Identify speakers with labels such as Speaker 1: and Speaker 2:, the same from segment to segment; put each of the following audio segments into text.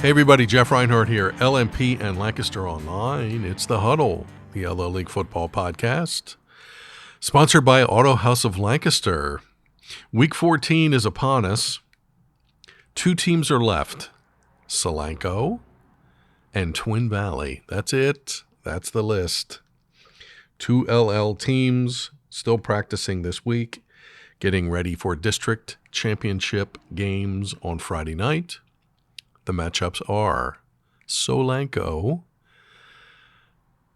Speaker 1: Hey everybody, Jeff Reinhart here, LMP and Lancaster Online. It's the Huddle, the LL League football podcast, sponsored by Auto House of Lancaster. Week 14 is upon us. Two teams are left, Solanco and Twin Valley. That's it. That's the list. Two LL teams still practicing this week, getting ready for district championship games on Friday night. The matchups are Solanco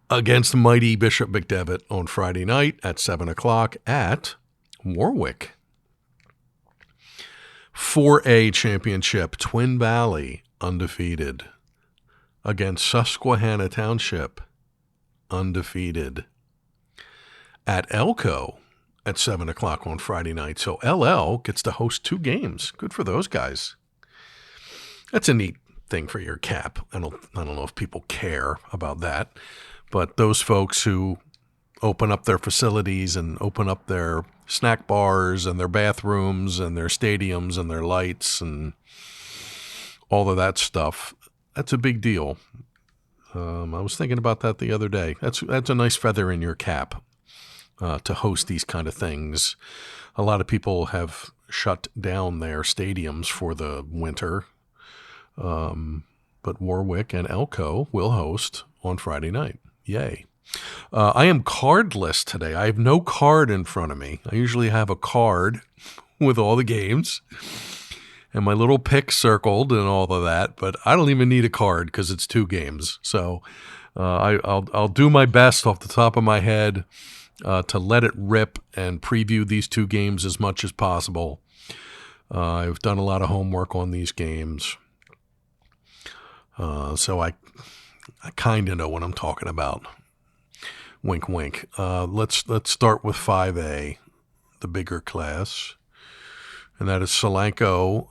Speaker 1: against mighty Bishop McDevitt on Friday night at 7 o'clock at Warwick. 4A championship, Twin Valley, undefeated, against Susquehanna Township, undefeated, at Elko at 7 o'clock on Friday night. So LL gets to host two games. Good for those guys. That's a neat thing for your cap. I don't know if people care about that, but those folks who open up their facilities and open up their snack bars and their bathrooms and their stadiums and their lights and all of that stuff, that's a big deal. I was thinking about that the other day. That's a nice feather in your cap to host these kind of things. A lot of people have shut down their stadiums for the winter. But Warwick and Elko will host on Friday night. Yay. I am cardless today. I have no card in front of me. I usually have a card with all the games and my little pick circled and all of that, but I don't even need a card because it's two games. So I'll do my best off the top of my head to let it rip and preview these two games as much as possible. I've done a lot of homework on these games. So I kind of know what I'm talking about. Wink, wink. Let's start with 5A, the bigger class, and that is Solanco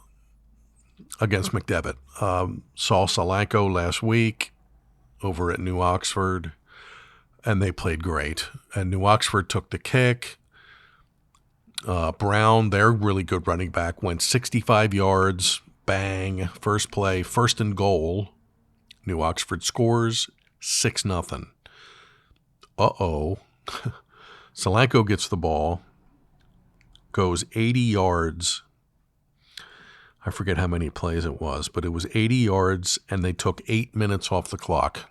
Speaker 1: against McDevitt. Saw Solanco last week over at New Oxford, and they played great. And New Oxford took the kick. Brown, their really good running back, went 65 yards. Bang, first play, first and goal. New Oxford scores 6-0. Uh-oh. Solanco gets the ball, goes 80 yards. I forget how many plays it was, but it was 80 yards, and they took 8 minutes off the clock.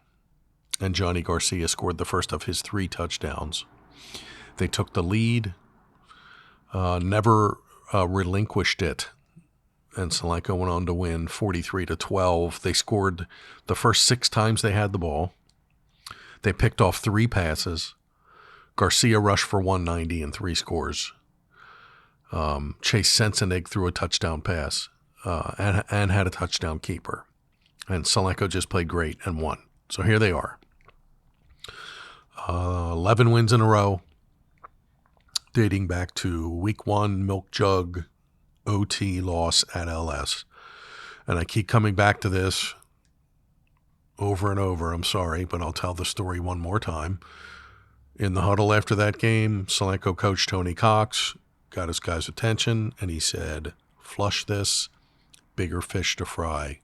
Speaker 1: And Johnny Garcia scored the first of his 3 touchdowns. They took the lead, never relinquished it. And Solanco went on to win 43-12. They scored the first 6 times they had the ball. They picked off 3 passes. Garcia rushed for 190 and 3 scores. Chase Sensenig threw a touchdown pass and had a touchdown keeper. And Solanco just played great and won. So here they are. 11 wins in a row, dating back to week 1 Milk Jug OT loss at LS. And I keep coming back to this over and over. I'm sorry, but I'll tell the story one more time. In the huddle after that game, Solanco coach Tony Cox got his guys' attention, and he said, flush this, bigger fish to fry.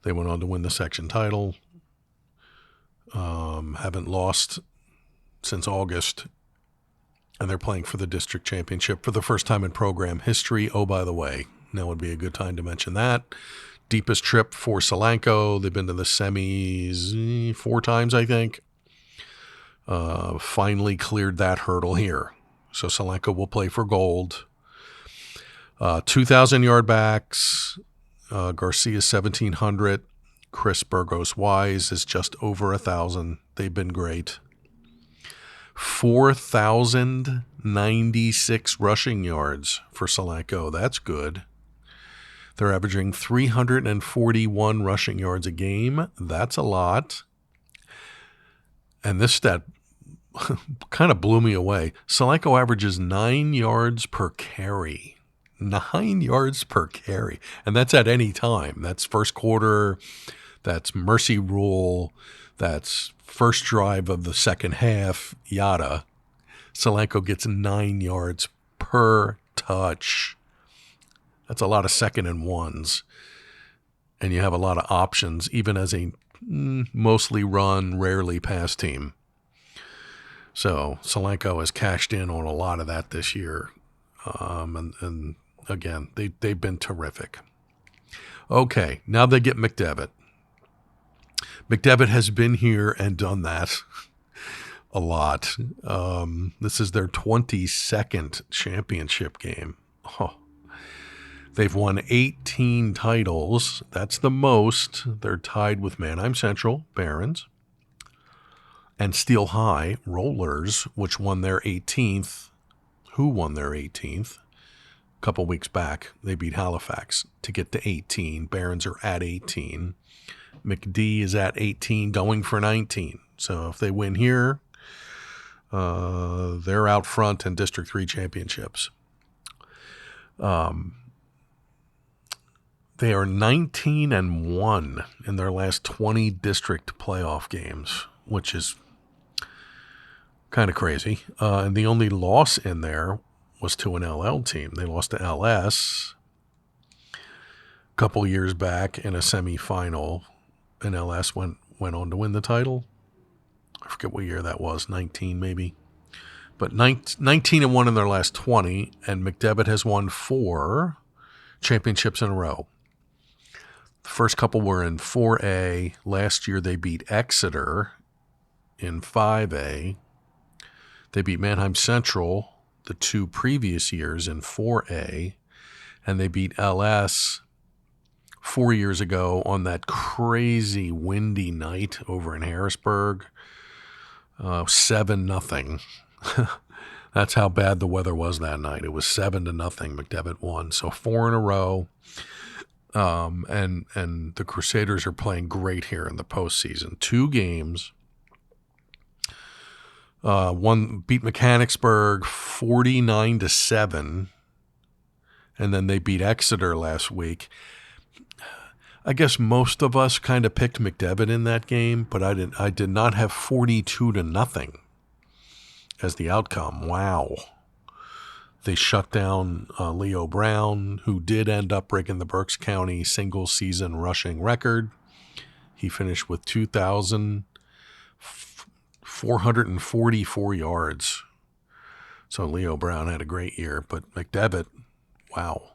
Speaker 1: They went on to win the section title. Haven't lost since August. And they're playing for the district championship for the first time in program history. Oh, by the way, now would be a good time to mention that. Deepest trip for Solanco. They've been to the semis 4 times, I think. Finally cleared that hurdle here. So Solanco will play for gold. 2,000-yard backs. Garcia's 1,700. Chris Burgos-Wise is just over 1,000. They've been great. 4,096 rushing yards for Solanco. That's good. They're averaging 341 rushing yards a game. That's a lot. And this stat kind of blew me away. Solanco averages 9 yards per carry. 9 yards per carry. And that's at any time. That's first quarter. That's mercy rule. That's first drive of the second half, yada. Solanco gets 9 yards per touch. That's a lot of second and ones. and you have a lot of options, even as a mostly run, rarely pass team. So Solanco has cashed in on a lot of that this year. And again, they've been terrific. Okay, now they get McDevitt. McDevitt has been here and done that a lot. This is their 22nd championship game. Oh. They've won 18 titles. That's the most. They're tied with Manheim Central, Barons, and Steel High, Rollers, which won their 18th. Who won their 18th? A couple weeks back, they beat Halifax to get to 18. Barons are at 18. McD is at 18, going for 19. So if they win here, they're out front in District 3 championships. They are 19-1 in their last 20 district playoff games, which is kind of crazy. And the only loss in there was to an LL team. They lost to LS a couple years back in a semifinal, and LS went on to win the title. I forget what year that was, 19 maybe. But 19-1 in their last 20, and McDevitt has won 4 championships in a row. The first couple were in 4A. Last year they beat Exeter in 5A. They beat Manheim Central the 2 previous years in 4A. And they beat LS 4 years ago on that crazy windy night over in Harrisburg. 7-0. That's how bad the weather was that night. It was 7-0. McDevitt won. So 4 in a row. And the Crusaders are playing great here in the postseason. 2 games. One beat Mechanicsburg 49-7. And then they beat Exeter last week. I guess most of us kind of picked McDevitt in that game, but I did not have 42-0 as the outcome. Wow. They shut down Leo Brown, who did end up breaking the Berks County single-season rushing record. He finished with 2,444 yards. So Leo Brown had a great year, but McDevitt, wow.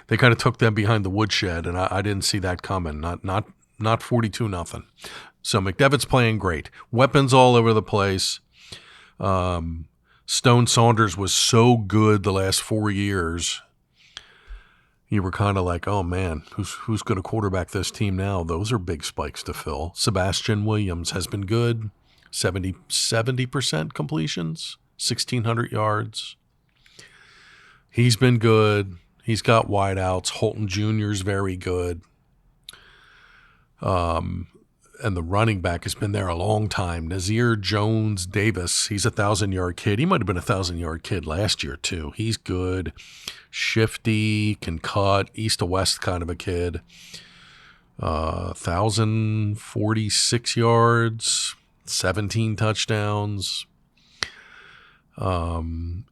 Speaker 1: They kind of took them behind the woodshed, and I didn't see that coming. Not 42-0. So McDevitt's playing great. Weapons all over the place. Stone Saunders was so good the last 4 years. You were kind of like, oh man, who's going to quarterback this team now? Those are big spikes to fill. Sebastian Williams has been good. 70% completions, 1,600 yards. He's been good. He's got wideouts. Holton Jr.'s very good. And the running back has been there a long time. Nazir Jones Davis, he's a 1,000-yard kid. He might have been a 1,000-yard kid last year, too. He's good. Shifty, can cut, east to west kind of a kid. 1,046 yards, 17 touchdowns.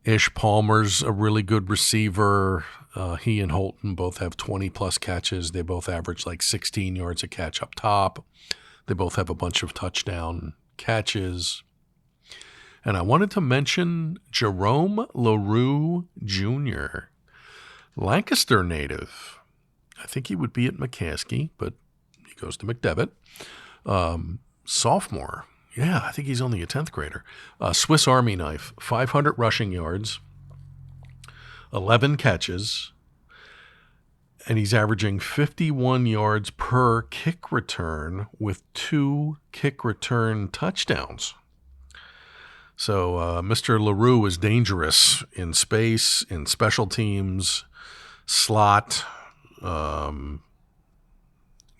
Speaker 1: Ish Palmer's a really good receiver. He and Holton both have 20-plus catches. They both average like 16 yards a catch up top. They both have a bunch of touchdown catches. And I wanted to mention Jerome LaRue Jr., Lancaster native. I think he would be at McCaskey, but he goes to McDevitt. Sophomore. Yeah, I think he's only a 10th grader. Swiss Army knife, 500 rushing yards, 11 catches, and he's averaging 51 yards per kick return with 2 kick return touchdowns. So Mr. LaRue is dangerous in space, in special teams, slot,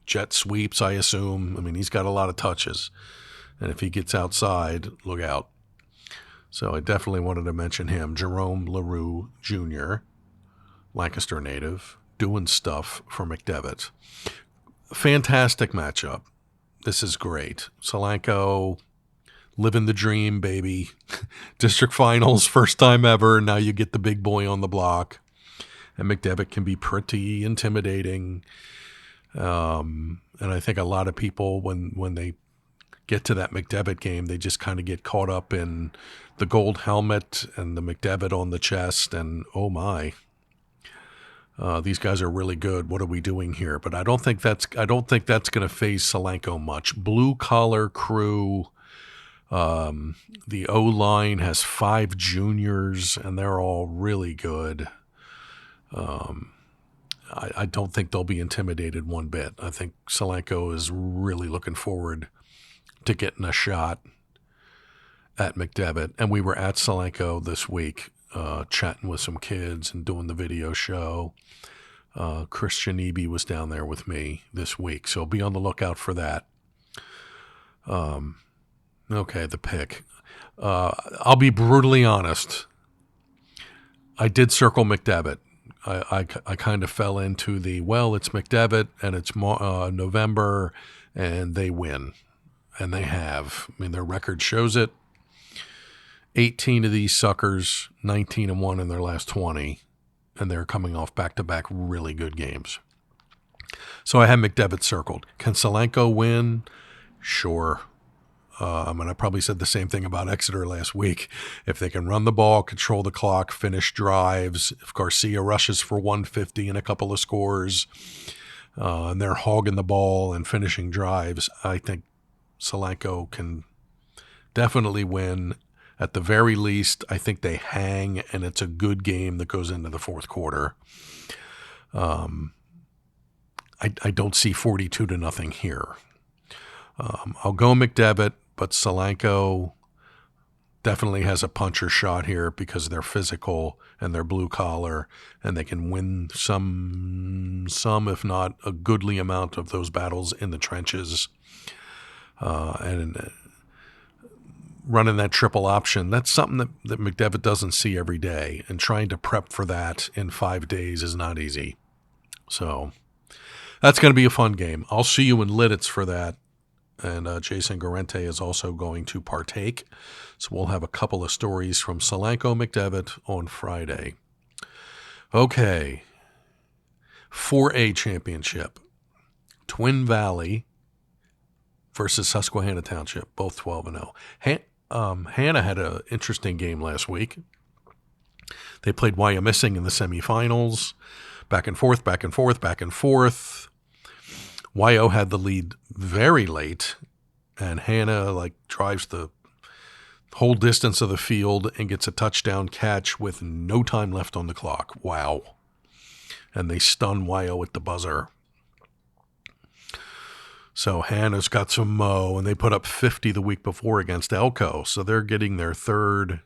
Speaker 1: jet sweeps, I assume. I mean, he's got a lot of touches. And if he gets outside, look out. So I definitely wanted to mention him. Jerome LaRue Jr., Lancaster native, doing stuff for McDevitt. Fantastic matchup. This is great. Solanco, living the dream, baby. District finals, first time ever. Now you get the big boy on the block. And McDevitt can be pretty intimidating. And I think a lot of people, when they get to that McDevitt game, they just kind of get caught up in the gold helmet and the McDevitt on the chest, and oh my, these guys are really good. What are we doing here? But I don't think that's going to faze Solanco much. Blue collar crew. The O-line has 5 juniors, and they're all really good. I don't think they'll be intimidated one bit. I think Solanco is really looking forward to getting a shot at McDevitt. And we were at Solanco this week, chatting with some kids and doing the video show. Christian Eby was down there with me this week, so be on the lookout for that. Okay, the pick. I'll be brutally honest. I did circle McDevitt. I kind of fell into it's McDevitt and it's November and they win. And they have. I mean, their record shows it. 18 of these suckers, 19-1 in their last 20. And they're coming off back-to-back really good games. So I had McDevitt circled. Can Solanco win? Sure. I probably said the same thing about Exeter last week. If they can run the ball, control the clock, finish drives, if Garcia rushes for 150 and a couple of scores, and they're hogging the ball and finishing drives, I think Solanco can definitely win. At the very least, I think they hang, and it's a good game that goes into the fourth quarter. I don't see 42-0 here. I'll go McDevitt, but Solanco definitely has a puncher shot here because they're physical and they're blue collar, and they can win some if not a goodly amount of those battles in the trenches. And running that triple option, that's something that McDevitt doesn't see every day, and trying to prep for that in 5 days is not easy. So that's going to be a fun game. I'll see you in Lidditz for that. And Jason Garente is also going to partake. So we'll have a couple of stories from Solanco McDevitt on Friday. Okay. 4A championship. Twin Valley versus Susquehanna Township, both 12-0. Hannah had an interesting game last week. They played Wyomissing in the semifinals. Back and forth, back and forth, back and forth. YO had the lead very late, and Hannah drives the whole distance of the field and gets a touchdown catch with no time left on the clock. Wow. And they stun YO at the buzzer. So Hannah's got some mo, and they put up 50 the week before against Elko. So they're getting their third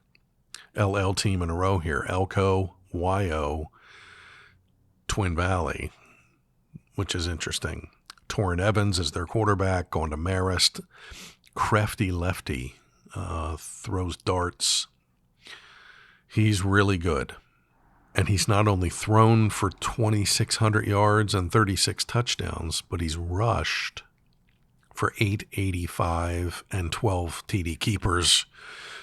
Speaker 1: LL team in a row here. Elko, YO, Twin Valley, which is interesting. Torrin Evans is their quarterback, going to Marist. Crafty lefty, throws darts. He's really good. And he's not only thrown for 2,600 yards and 36 touchdowns, but he's rushed for 885 and 12 TD keepers.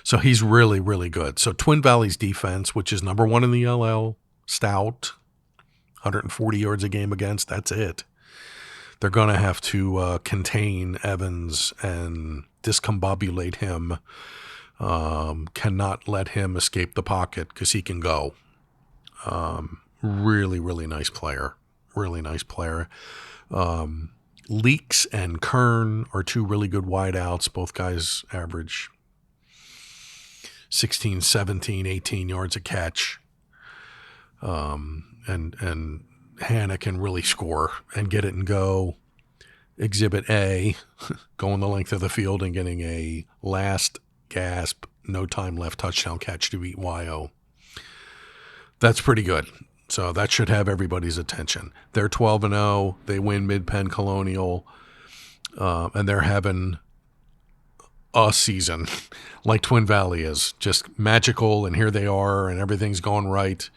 Speaker 1: So he's really, really good. So Twin Valley's defense, which is number 1 in the LL, stout, 140 yards a game against, that's it. They're going to have to contain Evans and discombobulate him. Cannot let him escape the pocket because he can go. Really, really nice player. Really nice player. Leaks and Kern are 2 really good wideouts. Both guys average 16, 17, 18 yards a catch. And Hannah can really score and get it and go. Exhibit A, going the length of the field and getting a last gasp, no time left touchdown catch to beat YO. That's pretty good. So that should have everybody's attention. They're 12-0. They win Mid-Penn Colonial. And they're having a season like Twin Valley is. Just magical, and here they are, and everything's going right.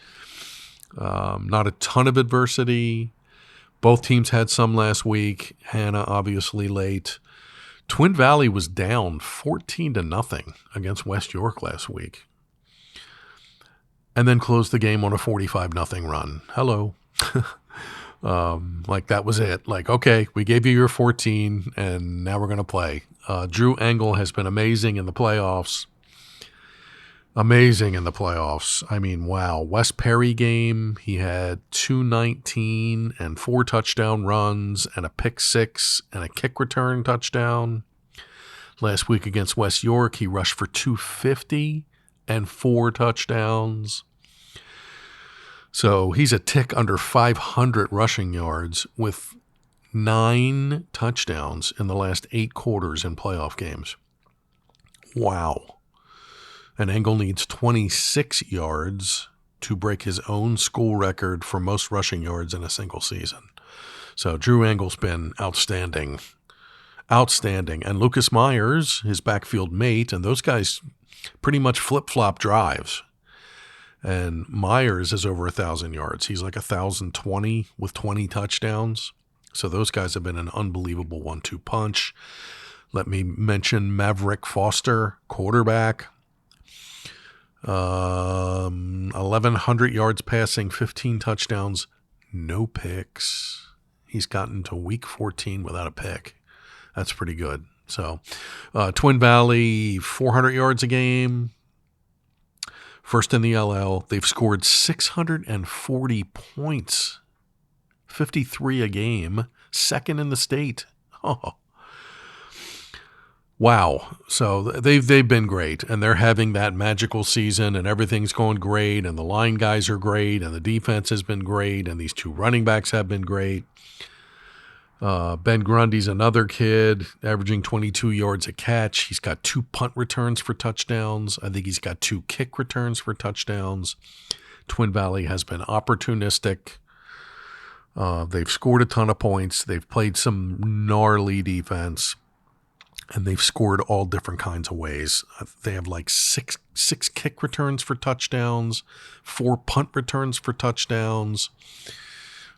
Speaker 1: Not a ton of adversity. Both teams had some last week. Hannah obviously late. Twin Valley was down 14-0 against West York last week. And then closed the game on a 45-0 run. Hello. Like that was it. Like, okay, we gave you your 14 and now we're going to play. Drew Engel has been amazing in the playoffs. Amazing in the playoffs. I mean, wow. West Perry game, he had 219 and 4 touchdown runs and a pick 6 and a kick return touchdown. Last week against West York, he rushed for 250 and 4 touchdowns. So he's a tick under 500 rushing yards with 9 touchdowns in the last 8 quarters in playoff games. Wow. And Engel needs 26 yards to break his own school record for most rushing yards in a single season. So Drew Engel's been outstanding. Outstanding. And Lucas Myers, his backfield mate, and those guys pretty much flip-flop drives. And Myers is over 1,000 yards. He's like 1,020 with 20 touchdowns. So those guys have been an unbelievable 1-2 punch. Let me mention Maverick Foster, quarterback. 1,100 yards passing, 15 touchdowns, no picks. He's gotten to week 14 without a pick. That's pretty good. So Twin Valley, 400 yards a game. First in the LL. They've scored 640 points, 53 a game. Second in the state. Oh, wow. So they've been great, and they're having that magical season, and everything's going great, and the line guys are great, and the defense has been great, and these 2 running backs have been great. Ben Grundy's another kid, averaging 22 yards a catch. He's got 2 punt returns for touchdowns. I think he's got 2 kick returns for touchdowns. Twin Valley has been opportunistic. They've scored a ton of points. They've played some gnarly defense. And they've scored all different kinds of ways. They have like six kick returns for touchdowns, 4 punt returns for touchdowns,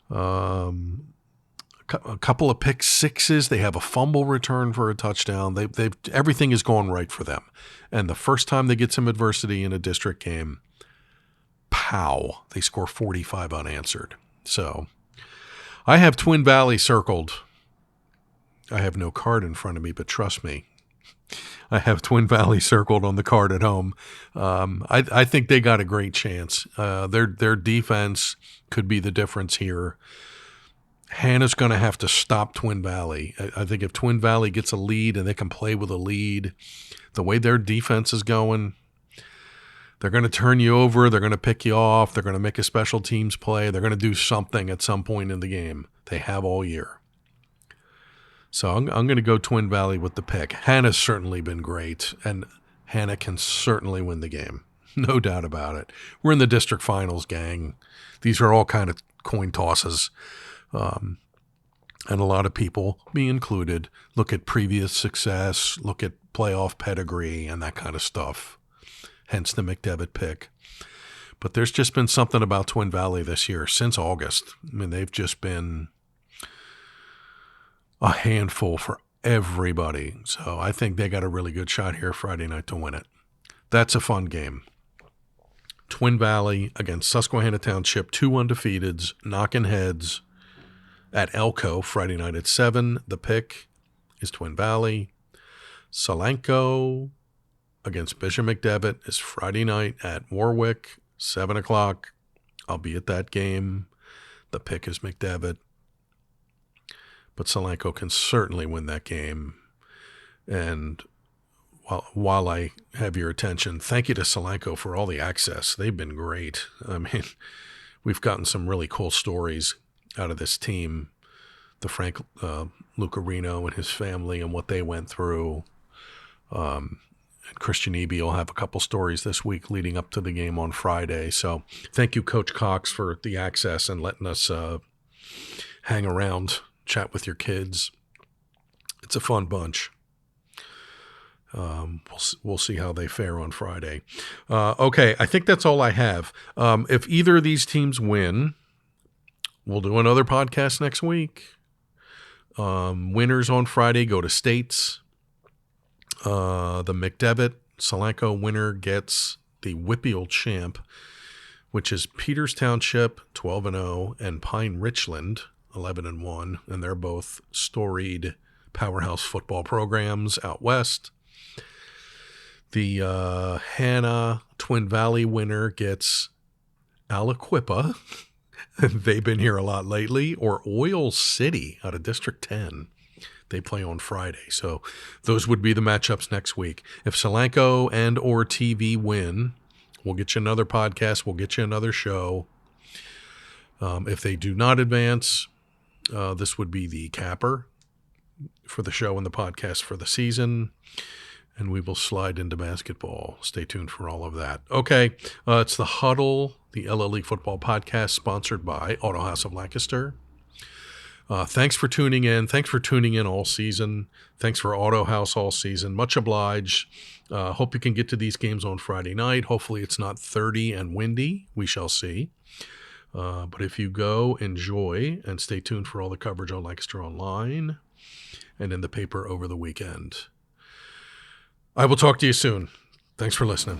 Speaker 1: a couple of pick sixes. They have a fumble return for a touchdown. They've everything is going right for them. And the first time they get some adversity in a district game, pow, they score 45 unanswered. So I have Twin Valley circled. I have no card in front of me, but trust me, I have Twin Valley circled on the card at home. I think they got a great chance. Their defense could be the difference here. Hannah's going to have to stop Twin Valley. I think if Twin Valley gets a lead and they can play with a lead, the way their defense is going, they're going to turn you over. They're going to pick you off. They're going to make a special teams play. They're going to do something at some point in the game. They have all year. So I'm going to go Twin Valley with the pick. Hannah's certainly been great, and Hannah can certainly win the game. No doubt about it. We're in the district finals, gang. These are all kind of coin tosses. And a lot of people, me included, look at previous success, look at playoff pedigree and that kind of stuff. Hence the McDevitt pick. But there's just been something about Twin Valley this year since August. I mean, they've just been a handful for everybody. So I think they got a really good shot here Friday night to win it. That's a fun game. Twin Valley against Susquehanna Township, 2 undefeateds, knocking heads at Elko Friday night at 7. The pick is Twin Valley. Solanco against Bishop McDevitt is Friday night at Warwick, 7 o'clock. I'll be at that game. The pick is McDevitt. But Solanco can certainly win that game. And while I have your attention, thank you to Solanco for all the access. They've been great. I mean, we've gotten some really cool stories out of this team. The Frank Lucarino and his family and what they went through. And Christian Eby will have a couple stories this week leading up to the game on Friday. So thank you, Coach Cox, for the access and letting us hang around, chat with your kids. It's a fun bunch. We'll see how they fare on Friday. Okay, I think that's all I have. If either of these teams win, we'll do another podcast next week. Winners on Friday go to states. The McDevitt Solanco winner gets the Whippeal champ, which is Peters Township, 12-0, and Pine Richland, 11-1, and they're both storied powerhouse football programs out west. The Hannah Twin Valley winner gets Aliquippa. They've been here a lot lately. Or Oil City out of District 10. They play on Friday. So those would be the matchups next week. If Solanco and or TV win, we'll get you another podcast. We'll get you another show. If they do not advance, this would be the capper for the show and the podcast for the season. And we will slide into basketball. Stay tuned for all of that. Okay, it's the Huddle, the LL League Football Podcast, sponsored by Auto House of Lancaster. Thanks for tuning in. Thanks for tuning in all season. Thanks for Auto House all season. Much obliged. Hope you can get to these games on Friday night. Hopefully it's not 30 and windy. We shall see. But if you go, enjoy, and stay tuned for all the coverage on Lancaster Online and in the paper over the weekend. I will talk to you soon. Thanks for listening.